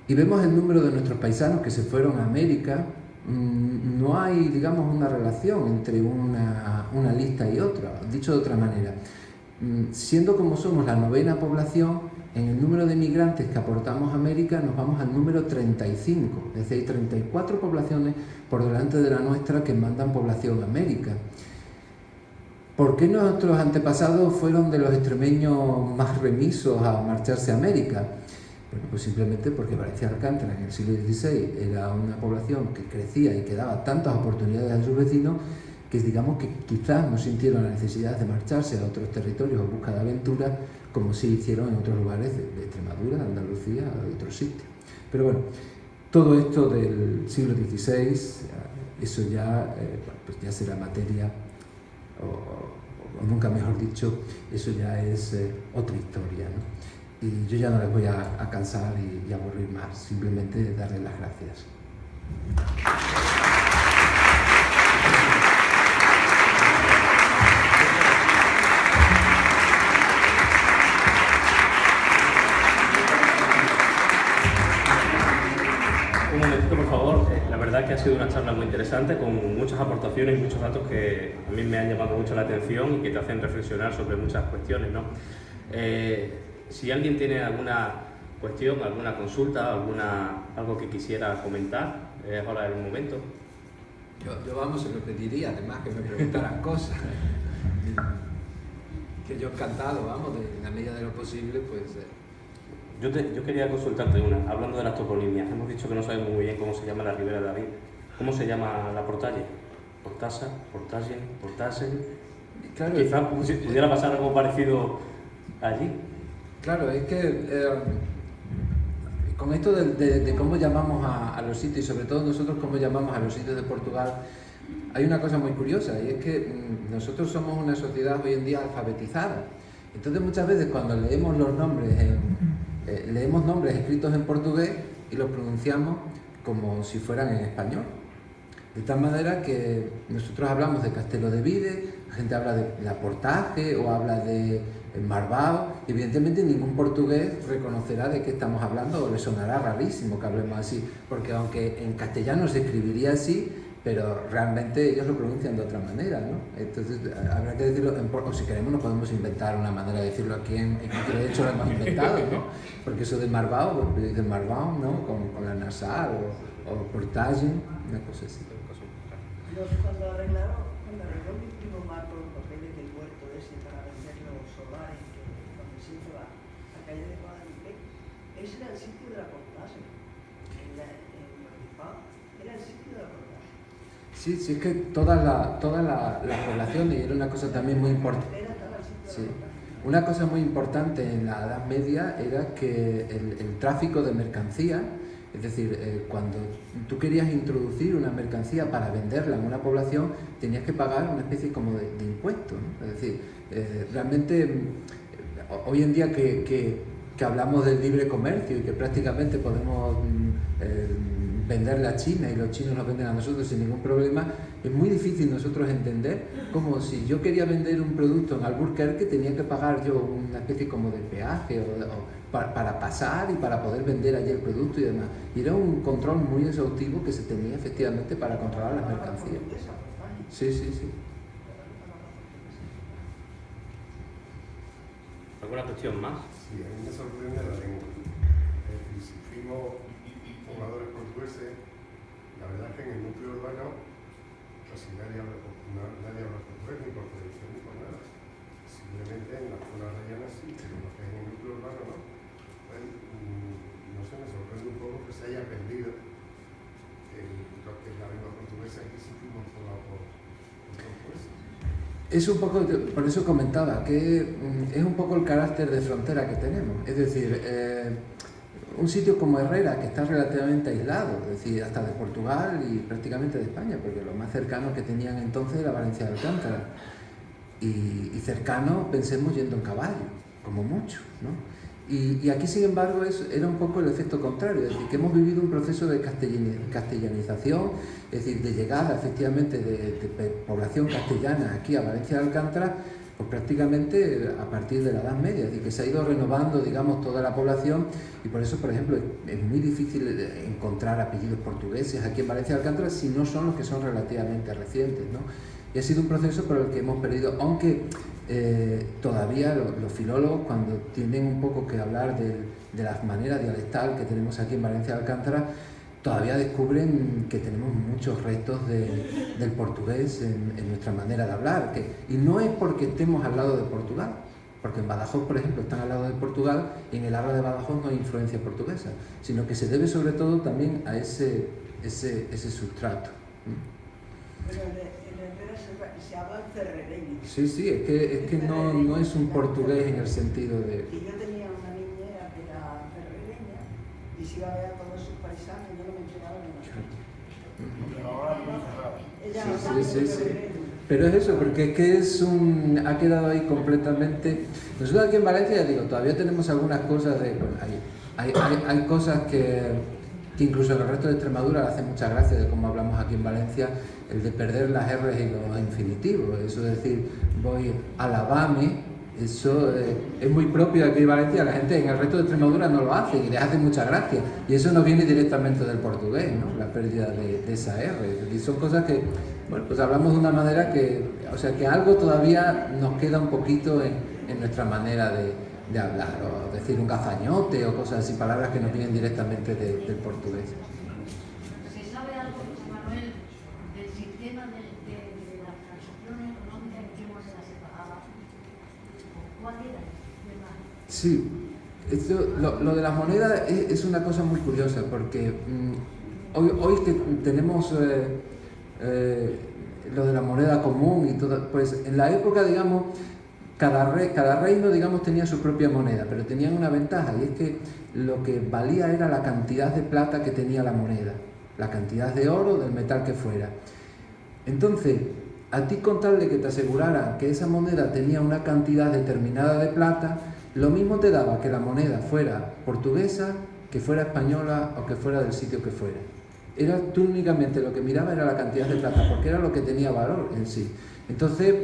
y vemos el número de nuestros paisanos que se fueron a América, no hay, digamos, una relación entre una lista y otra. Dicho de otra manera, siendo como somos la 9ª población, en el número de migrantes que aportamos a América nos vamos al número 35, es decir, hay 34 poblaciones por delante de la nuestra que mandan población a América. ¿Por qué nuestros antepasados fueron de los extremeños más remisos a marcharse a América? Bueno, pues simplemente porque Valencia de Alcántara en el siglo XVI era una población que crecía y que daba tantas oportunidades a sus vecinos que digamos que quizás no sintieron la necesidad de marcharse a otros territorios o busca de aventura como sí hicieron en otros lugares de Extremadura, de Andalucía o de otros sitios. Pero bueno, todo esto del siglo XVI, eso ya, pues ya será materia, o nunca mejor dicho, eso ya es otra historia, ¿no? Y yo ya no les voy a cansar y aburrir más, simplemente darles las gracias. Un momentito, por favor. La verdad que ha sido una charla muy interesante, con muchas aportaciones y muchos datos que a mí me han llamado mucho la atención y que te hacen reflexionar sobre muchas cuestiones, ¿no? Si alguien tiene alguna cuestión, alguna consulta, algo que quisiera comentar, es ahora el momento. Yo vamos, se lo pediría, además, que me preguntaran cosas. Que yo encantado, vamos, en la medida de lo posible, pues... Yo quería consultarte una, hablando de las toponimias. Hemos dicho que no sabemos muy bien cómo se llama la Ribera de David. ¿Cómo se llama la Portalle? ¿Portasa? ¿Portagen? ¿Portasen? Claro, quizás pudiera pasar algo parecido allí. Claro, es que con esto de cómo llamamos a los sitios, y sobre todo nosotros cómo llamamos a los sitios de Portugal, hay una cosa muy curiosa, y es que nosotros somos una sociedad hoy en día alfabetizada. Entonces muchas veces cuando leemos los nombres, leemos nombres escritos en portugués y los pronunciamos como si fueran en español. De tal manera que nosotros hablamos de Castelo de Vide, la gente habla de la Portaje o habla de Marbao, y evidentemente ningún portugués reconocerá de qué estamos hablando o le sonará rarísimo que hablemos así, porque aunque en castellano se escribiría así, pero realmente ellos lo pronuncian de otra manera, ¿no? Entonces habrá que decirlo, o si queremos nos podemos inventar una manera de decirlo aquí que de hecho lo hemos inventado, ¿no? Porque eso de Marbao, pues dicen Marbao, ¿no? Con la nasal o Portaje, una cosa así. Cuando arregló mi primo Marco los papeles del huerto ese para vender los solares, cuando se hizo la calle de Guadalupe, ese era el sitio de la Portase. En Maripá era el sitio de la Portase. Sí, es que toda la población, y era una cosa también muy importante. Sí. Una cosa muy importante en la Edad Media era que el tráfico de mercancía, es decir, cuando tú querías introducir una mercancía para venderla en una población, tenías que pagar una especie como de impuesto, ¿no? Es decir, realmente hoy en día que hablamos del libre comercio y que prácticamente podemos venderle a China y los chinos nos venden a nosotros sin ningún problema, es muy difícil nosotros entender como si yo quería vender un producto en Albuquerque tenía que pagar yo una especie como de peaje para pasar y para poder vender allí el producto y demás. Y era un control muy exhaustivo que se tenía efectivamente para controlar las mercancías. Sí. ¿Alguna cuestión más? Sí, a mí me sorprende la lengua. Si fuimos pobladores portugueses, la verdad es que en el núcleo urbano casi nadie habla portugués ni por tradición ni por nada. Simplemente en las zonas rellenas sí, pero lo que es en el núcleo urbano no. Pues, no sé, me sorprende un poco que se haya perdido lo que es la lengua portuguesa y que si fuimos poblados por portugueses. Es un poco, por eso comentaba, que es un poco el carácter de frontera que tenemos. Es decir, un sitio como Herrera, que está relativamente aislado, es decir, hasta de Portugal y prácticamente de España, porque lo más cercano que tenían entonces era Valencia de Alcántara. Y cercano, pensemos, yendo en caballo, como mucho, ¿no? Y aquí, sin embargo, era un poco el efecto contrario, es decir, que hemos vivido un proceso de castellanización, es decir, de llegada efectivamente de población castellana aquí a Valencia de Alcántara, pues prácticamente a partir de la Edad Media, es decir, que se ha ido renovando, digamos, toda la población, y por eso, por ejemplo, es muy difícil encontrar apellidos portugueses aquí en Valencia de Alcántara si no son los que son relativamente recientes, ¿no? Y ha sido un proceso por el que hemos perdido, aunque todavía los filólogos, cuando tienen un poco que hablar de la manera dialectal que tenemos aquí en Valencia de Alcántara, todavía descubren que tenemos muchos restos del portugués en nuestra manera de hablar. Y no es porque estemos al lado de Portugal, porque en Badajoz, por ejemplo, están al lado de Portugal y en el habla de Badajoz no hay influencia portuguesa, sino que se debe sobre todo también a ese sustrato. Pero en Herrera se habla ferrereño. Sí, es que no es un portugués en el sentido de... Y yo tenía una niñera que era ferrereña y se iba a ver a todos sus paisanos y yo no me enteraba de nada. Sí. Pero es eso, porque es que ha quedado ahí completamente... Nosotros aquí en Valencia, ya digo, todavía tenemos algunas cosas de... Hay cosas que incluso en el resto de Extremadura le hace mucha gracia de cómo hablamos aquí en Valencia, el de perder las R's y los infinitivos. Eso es decir, voy a lavame, eso es muy propio de aquí en Valencia, la gente en el resto de Extremadura no lo hace y les hace mucha gracia. Y eso no viene directamente del portugués, ¿no? La pérdida de esa R. Y son cosas que, bueno, pues hablamos de una manera que, o sea, que algo todavía nos queda un poquito en nuestra manera de hablar, o decir un gazañote o cosas así, palabras que nos vienen directamente del portugués. ¿Se sabe algo, José Manuel, del sistema de la transacción económica en qué moneda se pagaba? ¿Cuál era el sistema? Sí, lo de las monedas es una cosa muy curiosa, porque hoy que tenemos lo de la moneda común y todo, pues en la época, digamos, cada reino, digamos, tenía su propia moneda, pero tenían una ventaja, y es que lo que valía era la cantidad de plata que tenía la moneda, la cantidad de oro, del metal que fuera. Entonces, a ti, con tal de que te aseguraran que esa moneda tenía una cantidad determinada de plata, lo mismo te daba que la moneda fuera portuguesa, que fuera española o que fuera del sitio que fuera. Tú únicamente lo que miraba era la cantidad de plata, porque era lo que tenía valor en sí. Entonces,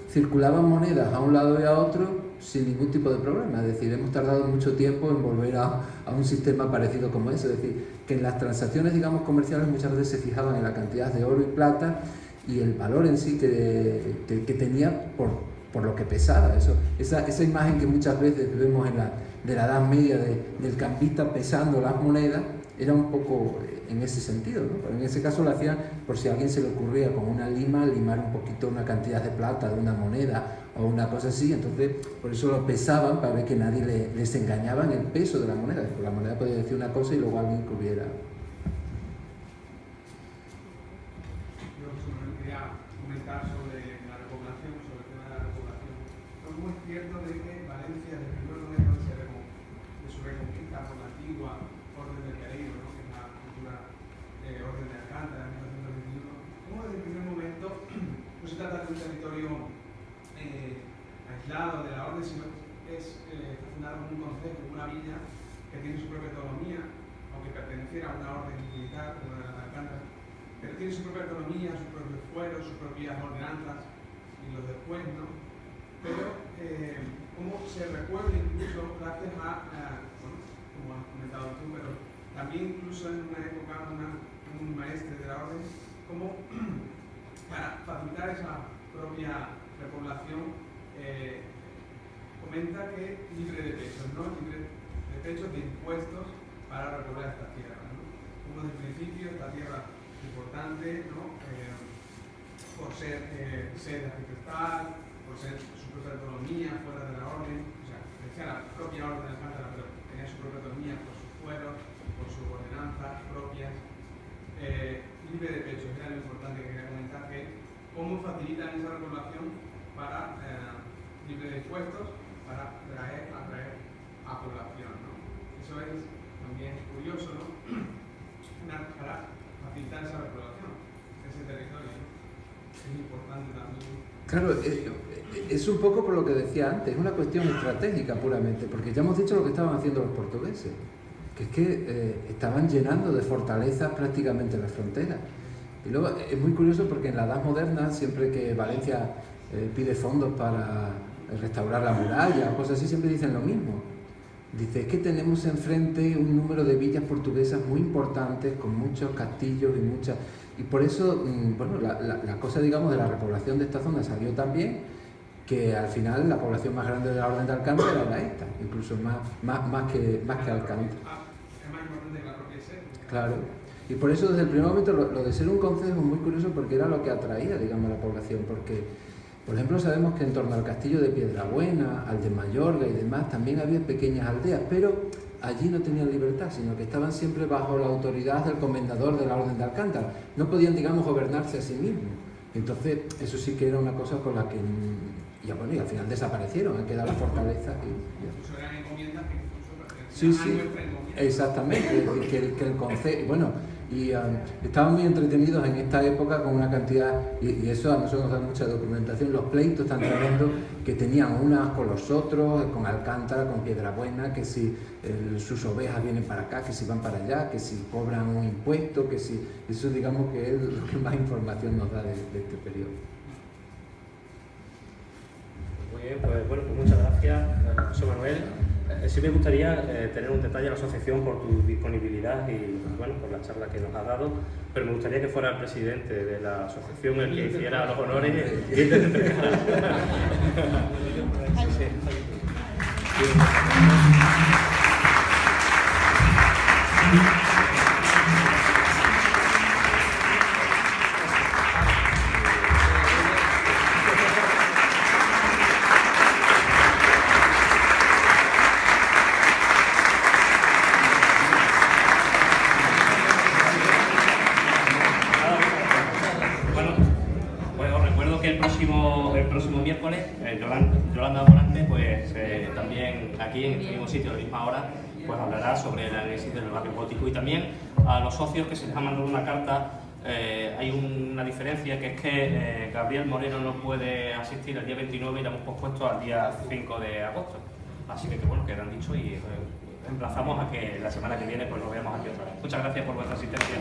circulaban monedas a un lado y a otro sin ningún tipo de problema. Es decir, hemos tardado mucho tiempo en volver a un sistema parecido como ese. Es decir, que en las transacciones, digamos, comerciales muchas veces se fijaban en la cantidad de oro y plata y el valor en sí que tenía por lo que pesaba. Esa imagen que muchas veces vemos de la Edad Media del campista pesando las monedas era un poco en ese sentido, ¿no? Pero en ese caso lo hacían por si a alguien se le ocurría con una lima limar un poquito una cantidad de plata de una moneda o una cosa así. Entonces por eso lo pesaban, para ver que nadie les engañaba en el peso de la moneda, porque la moneda podía decir una cosa y luego alguien que hubiera... Yo quería comentar sobre la repoblación, sobre el tema de la repoblación. Es muy cierto de que Valencia, desde el primer momento de su reconquista por la antigua orden del Careiro, ¿no? Que es la cultura orden de Alcántara, en 1921, como desde el primer momento no se trata de un territorio aislado de la orden, sino es fundado en un concejo, una villa que tiene su propia autonomía, aunque perteneciera a una orden militar, como la de Alcántara, pero tiene su propia autonomía, sus propios fueros, sus propias ordenanzas y los después, ¿no? Pero cómo se recuerda incluso gracias a bueno, como has comentado tú, pero también incluso en una época un maestre de la orden, como para facilitar esa propia repoblación, comenta que libre de pechos, ¿no? Libre de pechos de impuestos para repoblar esta tierra, ¿no? Como desde el principio esta tierra importante, ¿no? Por ser sede arquitectal, por ser su propia autonomía fuera de la orden, o sea, decía la propia orden de Alcántara, pero tenía su propia autonomía por sus fueros, por sus ordenanzas propias, libre de pechos. Era lo importante que quería comentar, que cómo facilitan esa repoblación para libre de impuestos, para atraer a población, ¿no? Eso es también curioso, ¿no? Para facilitar esa repoblación, ese territorio, ¿no? Es importante también. Claro, es un poco por lo que decía antes, es una cuestión estratégica puramente, porque ya hemos dicho lo que estaban haciendo los portugueses, que es que estaban llenando de fortalezas prácticamente las fronteras. Y luego es muy curioso porque en la Edad Moderna, siempre que Valencia pide fondos para restaurar la muralla o cosas así, siempre dicen lo mismo. Dice, es que tenemos enfrente un número de villas portuguesas muy importantes, con muchos castillos y muchas... Y por eso, bueno, la cosa, digamos, de la repoblación de esta zona salió también, que al final la población más grande de la Orden de Alcántara era esta, incluso más que Alcántara. Es más importante que la propia sede. Claro. Y por eso desde el primer momento lo de ser un concejo es muy curioso, porque era lo que atraía, digamos, a la población, porque, por ejemplo, sabemos que en torno al castillo de Piedrabuena, al de Mayorga y demás, también había pequeñas aldeas, pero allí no tenían libertad, sino que estaban siempre bajo la autoridad del comendador de la Orden de Alcántara. No podían, digamos, gobernarse a sí mismos. Entonces, eso sí que era una cosa con la que... Y al final desaparecieron, han quedado las fortalezas y... Incluso eran encomiendas que incluso Sí, exactamente, es decir, que el concejo, bueno, y estaban muy entretenidos en esta época con una cantidad, y eso a nosotros nos da mucha documentación, los pleitos tan tremendos que tenían unas con los otros, con Alcántara, con Piedrabuena, que si sus ovejas vienen para acá, que si van para allá, que si cobran un impuesto, que si... Eso digamos que es lo que más información nos da de este periodo. Muy bien, pues bueno, pues muchas gracias, José Manuel. Sí me gustaría tener un detalle a la asociación por tu disponibilidad y bueno, por la charla que nos has dado, pero me gustaría que fuera el presidente de la asociación el que hiciera los honores y te entregara. El próximo miércoles, Yolanda Morante, pues también aquí en este mismo sitio, a la misma hora, pues hablará sobre el análisis del barrio gótico. Y también a los socios que se les ha mandado una carta, hay una diferencia, que es que Gabriel Moreno no puede asistir el día 29 y lo hemos pospuesto al día 5 de agosto. Así que bueno, quedan dicho y emplazamos a que la semana que viene pues nos veamos aquí otra vez. Muchas gracias por vuestra asistencia.